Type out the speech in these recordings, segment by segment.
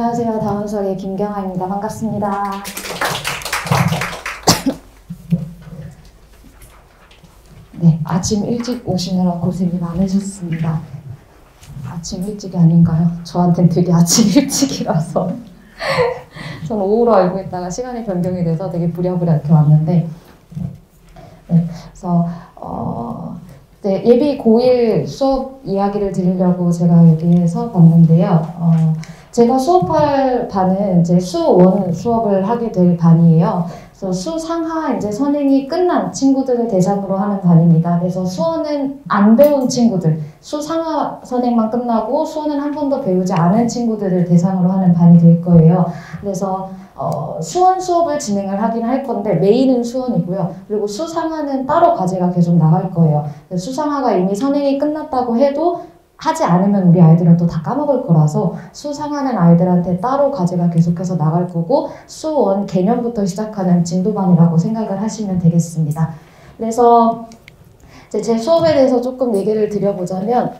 안녕하세요. 다음 수학의 김경아입니다. 반갑습니다. 네, 아침 일찍 오시느라 고생이 많으셨습니다. 아침 일찍이 아닌가요? 저한테는 되게 아침 일찍이라서 저는 오후로 알고 있다가 시간이 변경이 돼서 되게 부랴부랴 이렇게 왔는데, 네, 그래서 네, 예비 고1 수업 이야기를 드리려고 제가 여기에서 봤는데요. 제가 수업할 반은 이제 수1 수업을 하게 될 반이에요. 그래서 수상하 이제 선행이 끝난 친구들을 대상으로 하는 반입니다. 그래서 수어는 안 배운 친구들, 수상하 선행만 끝나고 수어는 한 번도 배우지 않은 친구들을 대상으로 하는 반이 될 거예요. 그래서 수원 수업을 진행을 하긴 할 건데 메인은 수원이고요. 그리고 수상하는 따로 과제가 계속 나갈 거예요. 수상하가 이미 선행이 끝났다고 해도 하지 않으면 우리 아이들은 또 다 까먹을 거라서 수상하는 아이들한테 따로 과제가 계속해서 나갈 거고 수원 개념부터 시작하는 진도반이라고 생각을 하시면 되겠습니다. 그래서 이제 제 수업에 대해서 조금 얘기를 드려보자면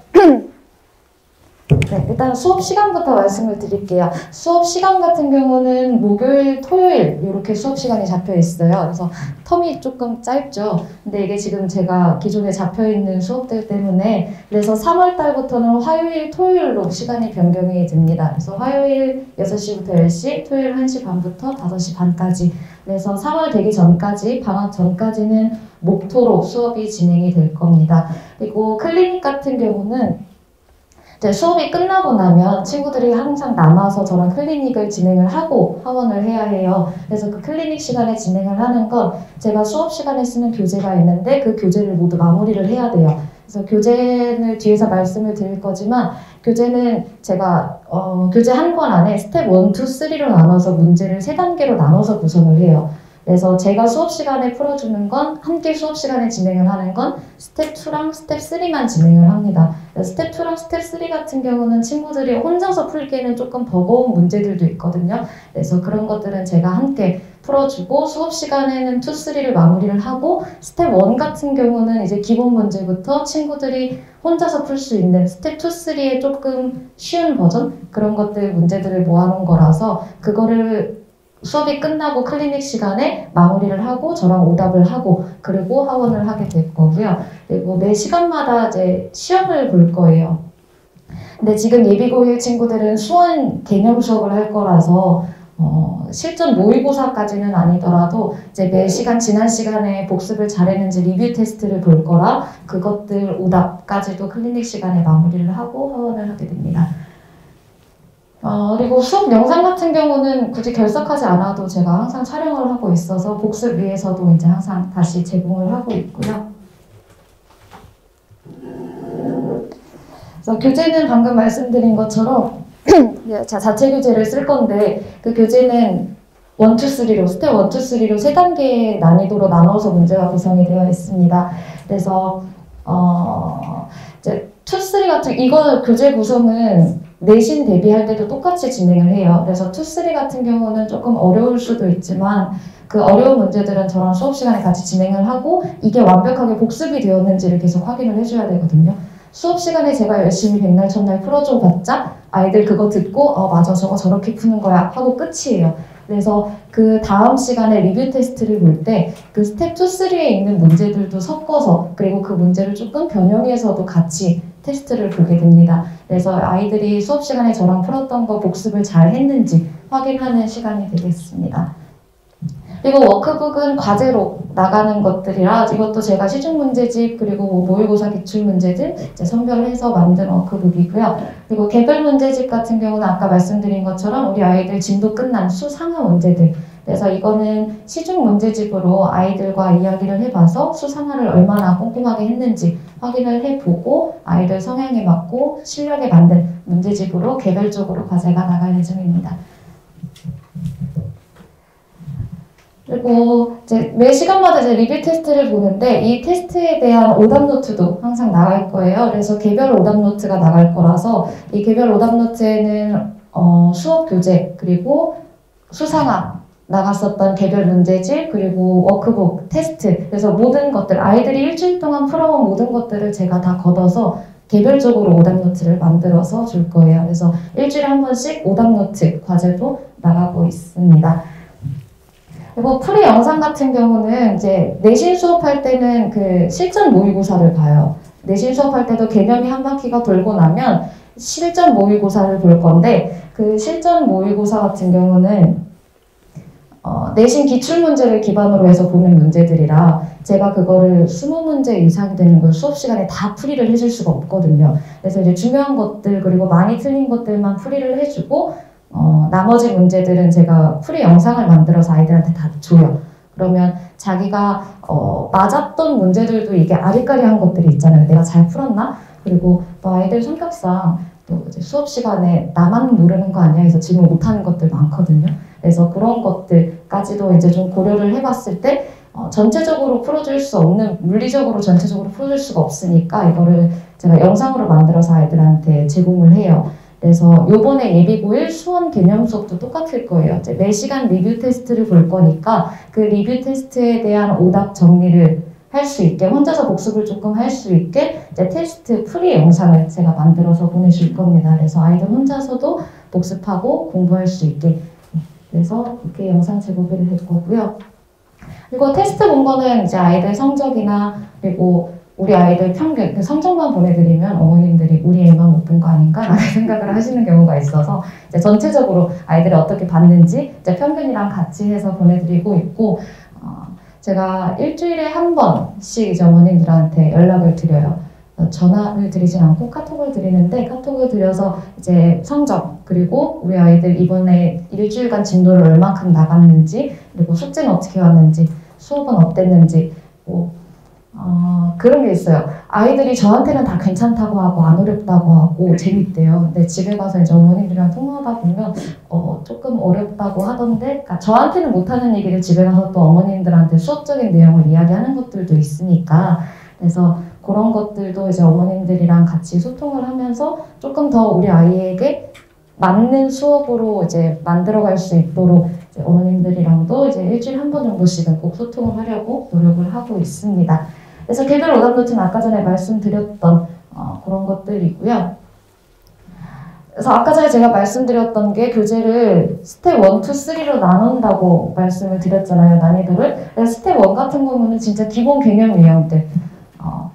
네, 일단 수업 시간부터 말씀을 드릴게요. 수업 시간 같은 경우는 목요일, 토요일 이렇게 수업 시간이 잡혀 있어요. 그래서 텀이 조금 짧죠. 근데 이게 지금 제가 기존에 잡혀 있는 수업들 때문에 그래서 3월 달부터는 화요일, 토요일로 시간이 변경이 됩니다. 그래서 화요일 6시부터 10시, 토요일 1시 반부터 5시 반까지. 그래서 3월 되기 전까지, 방학 전까지는 목토로 수업이 진행이 될 겁니다. 그리고 클리닉 같은 경우는 이제 수업이 끝나고 나면 친구들이 항상 남아서 저랑 클리닉을 진행을 하고 하원을 해야 해요. 그래서 그 클리닉 시간에 진행을 하는 건 제가 수업 시간에 쓰는 교재가 있는데 그 교재를 모두 마무리를 해야 돼요. 그래서 교재를 뒤에서 말씀을 드릴 거지만 교재는 제가 교재 한 권 안에 스텝 1, 2, 3로 나눠서 문제를 3단계로 나눠서 구성을 해요. 그래서 제가 수업 시간에 풀어주는 건 함께 수업 시간에 진행을 하는 건 스텝 2랑 스텝 3만 진행을 합니다. 스텝 2랑 스텝 3 같은 경우는 친구들이 혼자서 풀기에는 조금 버거운 문제들도 있거든요. 그래서 그런 것들은 제가 함께 풀어주고 수업 시간에는 2, 3를 마무리를 하고 스텝 1 같은 경우는 이제 기본 문제부터 친구들이 혼자서 풀 수 있는 스텝 2, 3의 조금 쉬운 버전 그런 것들 문제들을 모아놓은 거라서 그거를 수업이 끝나고 클리닉 시간에 마무리를 하고 저랑 오답을 하고 그리고 하원을 하게 될 거고요. 그리고 매 시간마다 이제 시험을 볼 거예요. 근데 지금 예비고1 친구들은 수원 개념 수업을 할 거라서 실전 모의고사까지는 아니더라도 이제 매 시간 지난 시간에 복습을 잘했는지 리뷰 테스트를 볼 거라 그것들 오답까지도 클리닉 시간에 마무리를 하고 하원을 하게 됩니다. 그리고 수업 영상 같은 경우는 굳이 결석하지 않아도 제가 항상 촬영을 하고 있어서 복습 위해서도 이제 항상 다시 제공을 하고 있고요. 그래서 교재는 방금 말씀드린 것처럼 자체 교재를 쓸 건데 그 교재는 1, 2, 3로 스텝 1, 2, 3로 3단계의 난이도로 나눠서 문제가 구성이 되어 있습니다. 그래서 이제 2, 3 같은 이거 교재 구성은 내신 대비할 때도 똑같이 진행을 해요. 그래서 2, 3 같은 경우는 조금 어려울 수도 있지만 그 어려운 문제들은 저랑 수업 시간에 같이 진행을 하고 이게 완벽하게 복습이 되었는지를 계속 확인을 해줘야 되거든요. 수업 시간에 제가 열심히 백날 첫날 풀어줘 봤자 아이들 그거 듣고 맞아 저거 저렇게 푸는 거야 하고 끝이에요. 그래서 그 다음 시간에 리뷰 테스트를 볼 때 그 스텝 2, 3에 있는 문제들도 섞어서 그리고 그 문제를 조금 변형해서도 같이 테스트를 보게 됩니다. 그래서 아이들이 수업 시간에 저랑 풀었던 거 복습을 잘 했는지 확인하는 시간이 되겠습니다. 그리고 워크북은 과제로 나가는 것들이라 이것도 제가 시중문제집 그리고 모의고사 기출문제들 이제 선별해서 만든 워크북이고요. 그리고 개별문제집 같은 경우는 아까 말씀드린 것처럼 우리 아이들 진도 끝난 수상하 문제들 그래서 이거는 시중문제집으로 아이들과 이야기를 해봐서 수상하를 얼마나 꼼꼼하게 했는지 확인을 해보고 아이들 성향에 맞고 실력에 맞는 문제집으로 개별적으로 과제가 나갈 예정입니다. 그리고 이제 매 시간마다 이제 리뷰 테스트를 보는데 이 테스트에 대한 오답 노트도 항상 나갈 거예요. 그래서 개별 오답 노트가 나갈 거라서 이 개별 오답 노트에는 수업 교재 그리고 수상하 나갔었던 개별 문제집 그리고 워크북 테스트 그래서 모든 것들 아이들이 일주일 동안 풀어온 모든 것들을 제가 다 걷어서 개별적으로 오답노트를 만들어서 줄 거예요. 그래서 일주일에 한 번씩 오답노트 과제도 나가고 있습니다. 그리고 프리 영상 같은 경우는 이제 내신 수업할 때는 그 실전 모의고사를 봐요. 내신 수업할 때도 개념이 한 바퀴가 돌고 나면 실전 모의고사를 볼 건데 그 실전 모의고사 같은 경우는 내신 기출문제를 기반으로 해서 보는 문제들이라 제가 그거를 20문제 이상이 되는 걸 수업 시간에 다 풀이를 해줄 수가 없거든요. 그래서 이제 중요한 것들 그리고 많이 틀린 것들만 풀이를 해주고 나머지 문제들은 제가 풀이 영상을 만들어서 아이들한테 다 줘요. 그러면 자기가 맞았던 문제들도 이게 아리까리한 것들이 있잖아요. 내가 잘 풀었나? 그리고 또 아이들 성격상 또 이제 수업 시간에 나만 모르는 거 아니야 해서 질문 못하는 것들 많거든요. 그래서 그런 것들까지도 이제 좀 고려를 해봤을 때 전체적으로 풀어줄 수 없는, 물리적으로 전체적으로 풀어줄 수가 없으니까 이거를 제가 영상으로 만들어서 아이들한테 제공을 해요. 그래서 요번에 예비고1 수원 개념 수업도 똑같을 거예요. 이제 매 시간 리뷰 테스트를 볼 거니까 그 리뷰 테스트에 대한 오답 정리를 할 수 있게, 혼자서 복습을 조금 할 수 있게 이제 테스트 프리 영상을 제가 만들어서 보내줄 겁니다. 그래서 아이들 혼자서도 복습하고 공부할 수 있게. 그래서 이렇게 영상 제공을 할 거고요. 그리고 테스트 본 거는 이제 아이들 성적이나 그리고 우리 아이들 평균, 그 성적만 보내드리면 어머님들이 우리 애만 못 본 거 아닌가? 라는 생각을 하시는 경우가 있어서 이제 전체적으로 아이들이 어떻게 봤는지 이제 평균이랑 같이 해서 보내드리고 있고 제가 일주일에 한 번씩 이제 어머님들한테 연락을 드려요. 전화를 드리진 않고 카톡을 드리는데 카톡을 드려서 이제 성적 그리고 우리 아이들 이번에 일주일간 진도를 얼마큼 나갔는지 그리고 숙제는 어떻게 왔는지 수업은 어땠는지 뭐 그런 게 있어요. 아이들이 저한테는 다 괜찮다고 하고 안 어렵다고 하고 재밌대요. 근데 집에 가서 이제 어머님들이랑 통화하다 보면 조금 어렵다고 하던데 그러니까 저한테는 못하는 얘기를 집에 가서 또 어머님들한테 수업적인 내용을 이야기하는 것들도 있으니까 그래서 그런 것들도 이제 어머님들이랑 같이 소통을 하면서 조금 더 우리 아이에게 맞는 수업으로 이제 만들어갈 수 있도록 이제 어머님들이랑도 이제 일주일에 한 번 정도씩은 꼭 소통을 하려고 노력을 하고 있습니다. 그래서 개별 오답노트는 아까 전에 말씀드렸던 그런 것들이고요. 그래서 아까 전에 제가 말씀드렸던 게 교재를 스텝 1, 2, 3로 나눈다고 말씀을 드렸잖아요. 난이도를. 그래서 스텝 1 같은 경우는 진짜 기본 개념 유형들.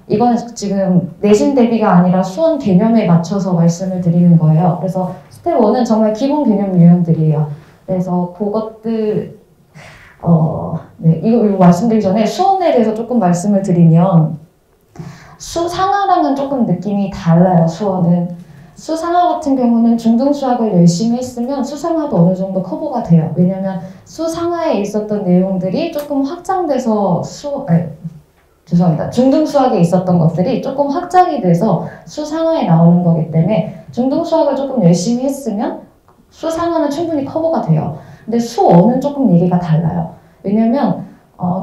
이거는 지금 내신 대비가 아니라 수원 개념에 맞춰서 말씀을 드리는 거예요. 그래서 스텝 1은 정말 기본 개념 유형들이에요. 그래서 그것들 네, 이거 말씀드리기 전에 수원에 대해서 조금 말씀을 드리면 수상하랑은 조금 느낌이 달라요. 수원은 수상하 같은 경우는 중등 수학을 열심히 했으면 수상하도 어느 정도 커버가 돼요. 왜냐면 수상하에 있었던 내용들이 조금 확장돼서 죄송합니다. 중등 수학에 있었던 것들이 조금 확장이 돼서 수상하에 나오는 거기 때문에 중등 수학을 조금 열심히 했으면 수상하는 충분히 커버가 돼요. 근데 수어는 조금 얘기가 달라요. 왜냐면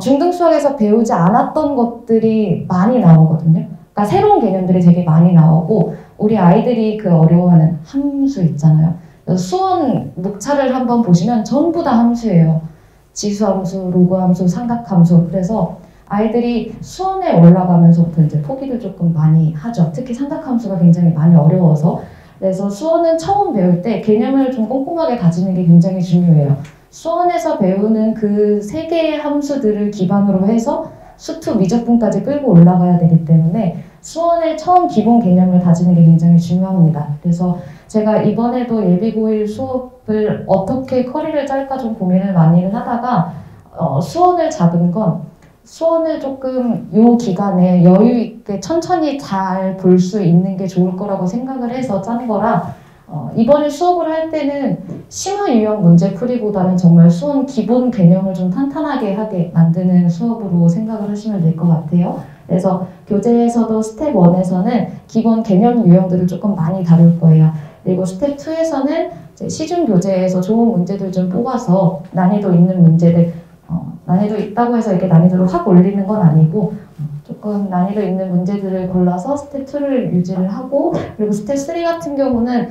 중등 수학에서 배우지 않았던 것들이 많이 나오거든요. 그러니까 새로운 개념들이 되게 많이 나오고 우리 아이들이 그 어려워하는 함수 있잖아요. 수원 목차를 한번 보시면 전부 다 함수예요. 지수함수, 로그함수, 삼각함수. 그래서 아이들이 수원에 올라가면서부터 이제 포기를 조금 많이 하죠. 특히 삼각함수가 굉장히 많이 어려워서. 그래서 수원은 처음 배울 때 개념을 좀 꼼꼼하게 다지는 게 굉장히 중요해요. 수원에서 배우는 그 세 개의 함수들을 기반으로 해서 수투 미적분까지 끌고 올라가야 되기 때문에 수원의 처음 기본 개념을 다지는 게 굉장히 중요합니다. 그래서 제가 이번에도 예비9일 수업을 어떻게 커리를 짤까 좀 고민을 많이 하다가 수원을 잡은 건 수원을 조금 요 기간에 여유 있게 천천히 잘 볼 수 있는 게 좋을 거라고 생각을 해서 짠 거라 이번에 수업을 할 때는 심화 유형 문제풀이보다는 정말 수원 기본 개념을 좀 탄탄하게 하게 만드는 수업으로 생각을 하시면 될 것 같아요. 그래서 교재에서도 스텝 1에서는 기본 개념 유형들을 조금 많이 다룰 거예요. 그리고 스텝 2에서는 시중 교재에서 좋은 문제들 좀 뽑아서 난이도 있는 문제들 난이도 있다고 해서 이렇게 난이도를 확 올리는 건 아니고 조금 난이도 있는 문제들을 골라서 스텝 2를 유지를 하고 그리고 스텝 3 같은 경우는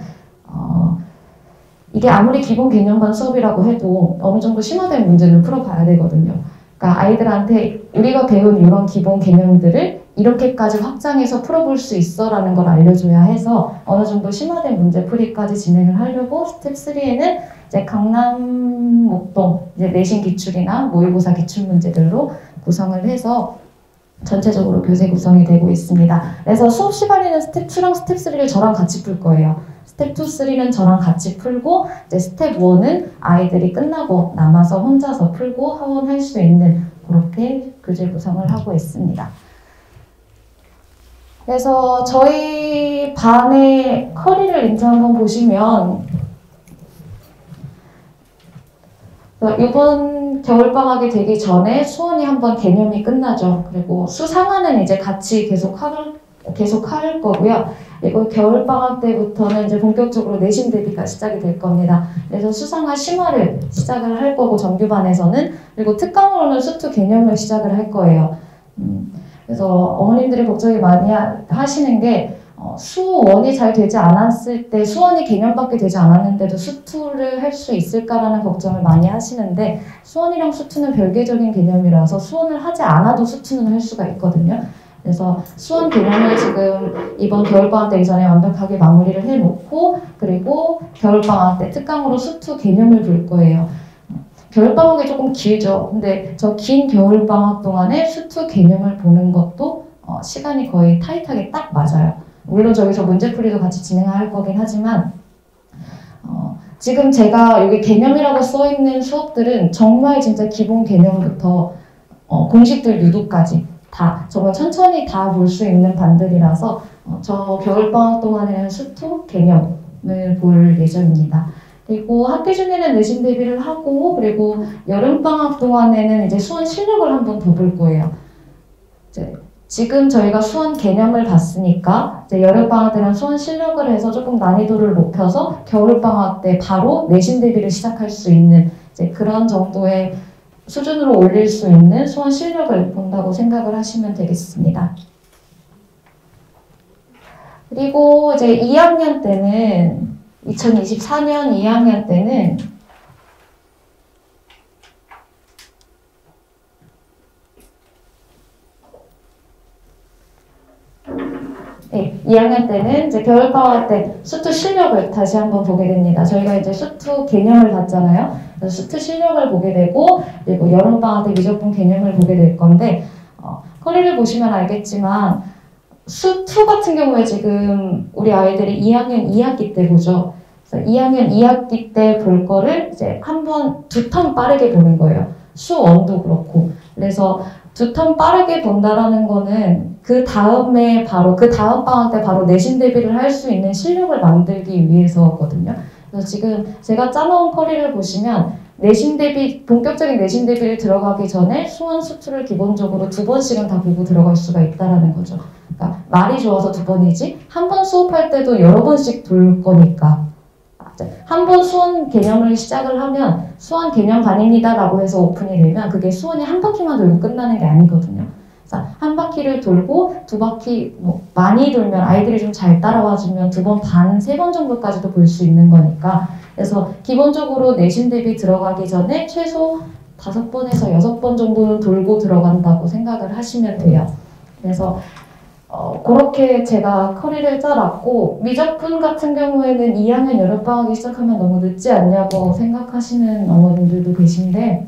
이게 아무리 기본 개념반 수업이라고 해도 어느 정도 심화된 문제를 풀어봐야 되거든요. 그러니까 아이들한테 우리가 배운 이런 기본 개념들을 이렇게까지 확장해서 풀어볼 수 있어 라는 걸 알려줘야 해서 어느 정도 심화된 문제풀이까지 진행을 하려고 스텝 3에는 이제 강남, 목동, 이제 내신 기출이나 모의고사 기출 문제들로 구성을 해서 전체적으로 교재 구성이 되고 있습니다. 그래서 수업 시간에는 스텝 2랑 스텝 3를 저랑 같이 풀 거예요. 스텝 2, 3는 저랑 같이 풀고 이제 스텝 1은 아이들이 끝나고 남아서 혼자서 풀고 하원할 수 있는 그렇게 교재 구성을 하고 있습니다. 그래서 저희 반의 커리를 인트 한번 보시면 이번 겨울방학이 되기 전에 수원이 한번 개념이 끝나죠. 그리고 수상화는 이제 같이 계속 할 거고요. 그리고 겨울방학 때부터는 이제 본격적으로 내신 대비가 시작이 될 겁니다. 그래서 수상화 심화를 시작을 할 거고 정규반에서는 그리고 특강으로는 수투 개념을 시작을 할 거예요. 그래서 어머님들이 걱정이 많이 하시는 게 수원이 잘 되지 않았을 때 수원이 개념밖에 되지 않았는데도 수투를 할 수 있을까라는 걱정을 많이 하시는데 수원이랑 수투는 별개적인 개념이라서 수원을 하지 않아도 수투는 할 수가 있거든요. 그래서 수원 개념을 지금 이번 겨울방학 때 이전에 완벽하게 마무리를 해놓고 그리고 겨울방학 때 특강으로 수투 개념을 볼 거예요. 겨울방학이 조금 길죠. 근데 저 긴 겨울방학 동안에 수투 개념을 보는 것도 시간이 거의 타이트하게 딱 맞아요. 물론 저기서 문제풀이도 같이 진행할 거긴 하지만 지금 제가 여기 개념이라고 써있는 수업들은 정말 진짜 기본 개념부터 공식들 유도까지 다 정말 천천히 다 볼 수 있는 반들이라서 저 겨울방학 동안에는 수투 개념을 볼 예정입니다. 그리고 학기 중에는 내신 대비를 하고 그리고 여름방학 동안에는 이제 수원 실력을 한번 더 볼 거예요. 이제 지금 저희가 수원 개념을 봤으니까 이제 여름방학 때는 수원 실력을 해서 조금 난이도를 높여서 겨울방학 때 바로 내신 대비를 시작할 수 있는 이제 그런 정도의 수준으로 올릴 수 있는 수원 실력을 본다고 생각을 하시면 되겠습니다. 그리고 이제 2학년 때는 2024년 2학년 때는 네, 2학년 때는 이제 겨울방학 때 수투 실력을 다시 한번 보게 됩니다. 저희가 이제 수투 개념을 봤잖아요. 그래서 수투 실력을 보게 되고 그리고 여름방학 때 미적분 개념을 보게 될 건데 커리를 보시면 알겠지만 수투 같은 경우에 지금 우리 아이들이 2학년 2학기 때 보죠. 그래서 2학년 2학기 때 볼 거를 이제 한번 두 턴 빠르게 보는 거예요. 수원도 그렇고. 그래서 두 턴 빠르게 본다라는 거는 그 다음에 바로 그 다음 방학 때 바로 내신 대비를 할 수 있는 실력을 만들기 위해서거든요. 그래서 지금 제가 짜놓은 커리를 보시면 내신 대비, 본격적인 내신 대비를 들어가기 전에 수원 수투를 기본적으로 2번씩은 다 보고 들어갈 수가 있다라는 거죠. 그러니까 말이 좋아서 2번이지 한 번 수업할 때도 여러 번씩 돌 거니까 한 번 수원 개념을 시작을 하면 수원 개념반입니다 라고 해서 오픈이 되면 그게 수원이 한 바퀴만 돌고 끝나는 게 아니거든요. 그래서 한 바퀴를 돌고 두 바퀴 많이 돌면 아이들이 좀 잘 따라와주면 2번 반, 3번 정도까지도 볼 수 있는 거니까 그래서 기본적으로 내신 대비 들어가기 전에 최소 5번에서 6번 정도는 돌고 들어간다고 생각을 하시면 돼요. 그래서 그렇게 제가 커리를 짜놨고 미적분 같은 경우에는 2학년 여름방학이 시작하면 너무 늦지 않냐고 생각하시는 어머님들도 계신데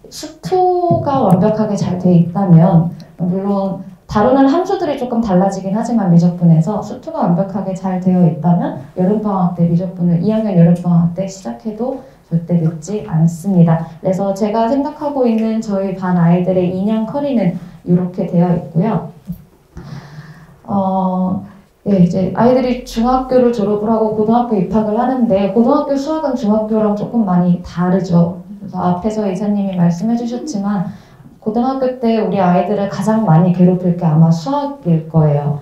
수투가 완벽하게 잘 돼 있다면 물론 다루는 함수들이 조금 달라지긴 하지만 미적분에서 수투가 완벽하게 잘 되어 있다면 여름방학 때 미적분을 2학년 여름방학 때 시작해도 절대 늦지 않습니다. 그래서 제가 생각하고 있는 저희 반 아이들의 2년 커리는 이렇게 되어 있고요. 네, 이제 아이들이 중학교를 졸업을 하고 고등학교 입학을 하는데 고등학교 수학은 중학교랑 조금 많이 다르죠. 그래서 앞에서 이사님이 말씀해 주셨지만 고등학교 때 우리 아이들을 가장 많이 괴롭힐 게 아마 수학일 거예요.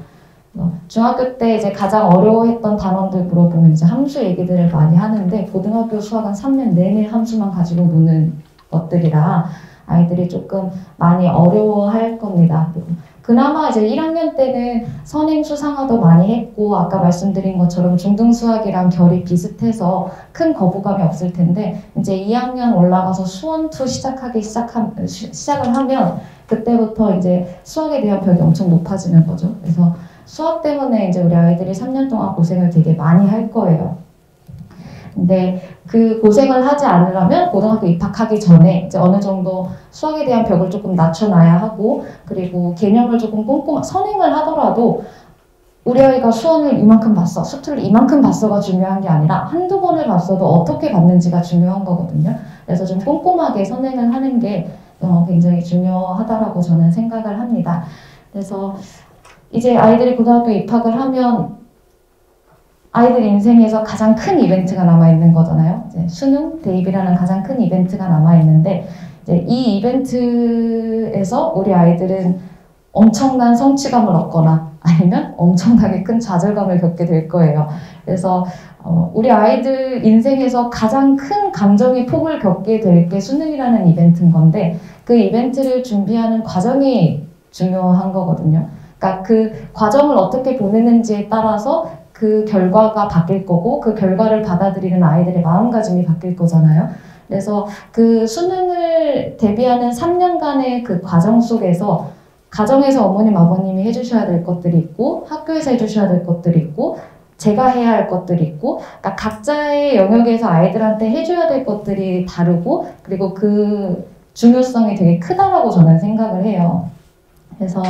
중학교 때 이제 가장 어려워했던 단원들 물어보면 이제 함수 얘기들을 많이 하는데 고등학교 수학은 3년 내내 함수만 가지고 노는 것들이라 아이들이 조금 많이 어려워할 겁니다. 그나마 이제 1학년 때는 선행 수상화도 많이 했고 아까 말씀드린 것처럼 중등 수학이랑 결이 비슷해서 큰 거부감이 없을 텐데 이제 2학년 올라가서 수원2 시작을 하면 그때부터 이제 수학에 대한 벽이 엄청 높아지는 거죠. 그래서 수학 때문에 이제 우리 아이들이 3년 동안 고생을 되게 많이 할 거예요. 근데 그 고생을 하지 않으려면 고등학교 입학하기 전에 이제 어느 정도 수학에 대한 벽을 조금 낮춰놔야 하고, 그리고 개념을 조금 꼼꼼하게 선행을 하더라도 우리 아이가 수원을 이만큼 봤어, 수투를 이만큼 봤어가 중요한 게 아니라 한두 번을 봤어도 어떻게 봤는지가 중요한 거거든요. 그래서 좀 꼼꼼하게 선행을 하는 게 굉장히 중요하다라고 저는 생각을 합니다. 그래서 이제 아이들이 고등학교 입학을 하면 아이들 인생에서 가장 큰 이벤트가 남아있는 거잖아요. 이제 수능, 대입이라는 가장 큰 이벤트가 남아있는데, 이제 이 이벤트에서 우리 아이들은 엄청난 성취감을 얻거나 아니면 엄청나게 큰 좌절감을 겪게 될 거예요. 그래서 우리 아이들 인생에서 가장 큰 감정의 폭을 겪게 될 게 수능이라는 이벤트인 건데, 그 이벤트를 준비하는 과정이 중요한 거거든요. 그러니까 그 과정을 어떻게 보내는지에 따라서 그 결과가 바뀔 거고, 그 결과를 받아들이는 아이들의 마음가짐이 바뀔 거잖아요. 그래서 그 수능을 대비하는 3년간의 그 과정 속에서 가정에서 어머님, 아버님이 해주셔야 될 것들이 있고, 학교에서 해주셔야 될 것들이 있고, 제가 해야 할 것들이 있고, 그러니까 각자의 영역에서 아이들한테 해줘야 될 것들이 다르고, 그리고 그 중요성이 되게 크다라고 저는 생각을 해요. 그래서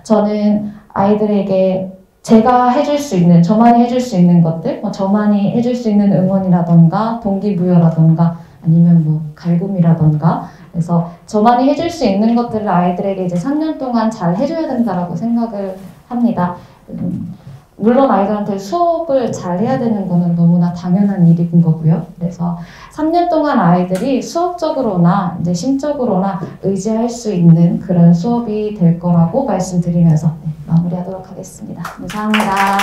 저는 아이들에게 제가 해줄 수 있는, 저만이 해줄 수 있는 것들, 저만이 해줄 수 있는 응원이라던가 동기부여라던가 아니면 뭐 갈굼이라던가, 그래서 저만이 해줄 수 있는 것들을 아이들에게 이제 3년 동안 잘 해줘야 된다라고 생각을 합니다. 물론 아이들한테 수업을 잘 해야 되는 거는 너무나 당연한 일인 거고요. 그래서 3년 동안 아이들이 수업적으로나 이제 심적으로나 의지할 수 있는 그런 수업이 될 거라고 말씀드리면서 마무리하도록 하겠습니다. 감사합니다.